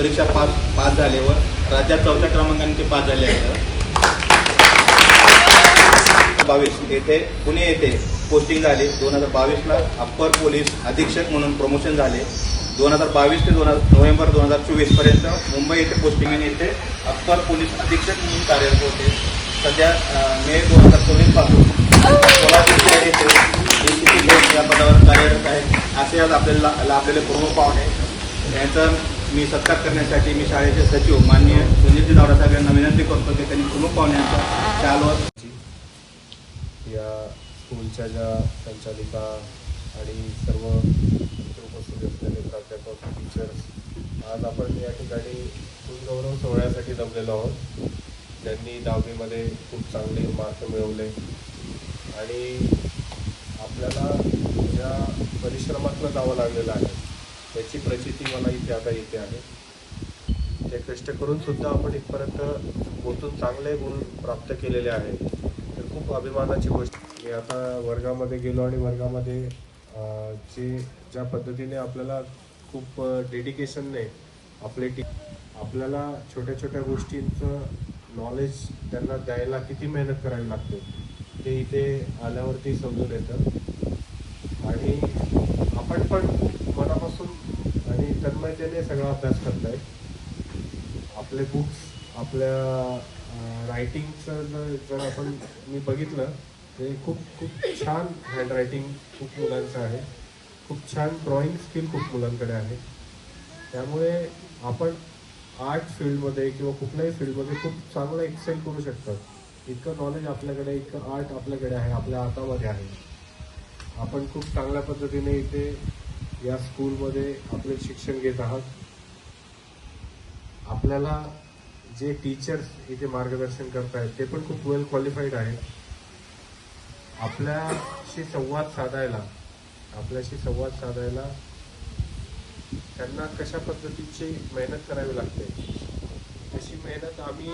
परीक्षा पास झाले व राज्यात 4थ्या क्रमांकाने ते पास झाले आहेत. 22 येथे पुणे येथे पोस्टिंग झाली. 2022ला अप्पर पोलीस अधीक्षक म्हणून प्रमोशन झाले. 2022 ते नोव्हेंबर 2024 पर्यंत मुंबई येथे पोस्टिंग आणि येथे अप्पर पोलीस अधीक्षक म्हणून कार्यरत होते. सध्या मे 2024 पासून सोलापूर येथे ACP या पदावर कार्यरत आहेत. असे आज आपल्याला लाभलेले प्रमुख पाहुणे यांचा मी सत्कार करण्यासाठी मी शाळेचे सचिव माननीय सुनीलजी दावडा साहेब यांना विनंती करतो की त्यांनी प्रमुख पाहुण्यांचा शालवर या स्कूलच्या ज्या संचालिका आणि सर्व उपस्थित असलेले प्राध्यापक टीचर्स, आज आपण या ठिकाणी स्कूल गौरव सोहळ्यासाठी जमलेलो आहोत. ज्यांनी 10वीमध्ये खूप चांगले मार्क मिळवले आणि आपल्याला ज्या परिश्रमातनं जावं लागलेलं आहे त्याची प्रचिती मला इथे आता येते आहे. ते कष्ट करून सुद्धा आपण इथपर्यंत पोहोचून चांगले गुण प्राप्त केलेले आहेत. तर खूप अभिमानाची गोष्ट. मी आता वर्गामध्ये गेलो आणि वर्गामध्ये ज्या पद्धतीने आपल्याला खूप डेडिकेशनने आपल्याला छोट्या छोट्या गोष्टींचं नॉलेज त्यांना द्यायला किती मेहनत करावी लागते ते इथे आल्यावरती समजून येतं. आणि आपण पण मनापासून आणि तन्मयतेने सगळा अभ्यास करताय. आपले बुक्स, आपल्या रायटिंगचं जर आपण मी बघितलं ते खूप छान हँडरायटिंग खूप मुलांचं आहे. खूप छान ड्रॉइंग स्किल खूप मुलांकडे आहे. त्यामुळे आपण आर्ट फील्डमध्ये किंवा कुठल्याही फील्डमध्ये खूप चांगलं एक्सेल करू शकतात. इतकं नॉलेज आपल्याकडे, इतकं आर्ट आपल्याकडे आहे, आपल्या हातामध्ये आहे. आपण खूप चांगल्या पद्धतीने इथे या स्कूलमध्ये आपले शिक्षण घेत आहात. आपल्याला जे टीचर्स इथे मार्गदर्शन करतायत ते पण खूप वेल क्वालिफाईड आहेत. आपल्याशी संवाद साधायला त्यांना कशा पद्धतीची मेहनत करावी लागते तशी मेहनत आम्ही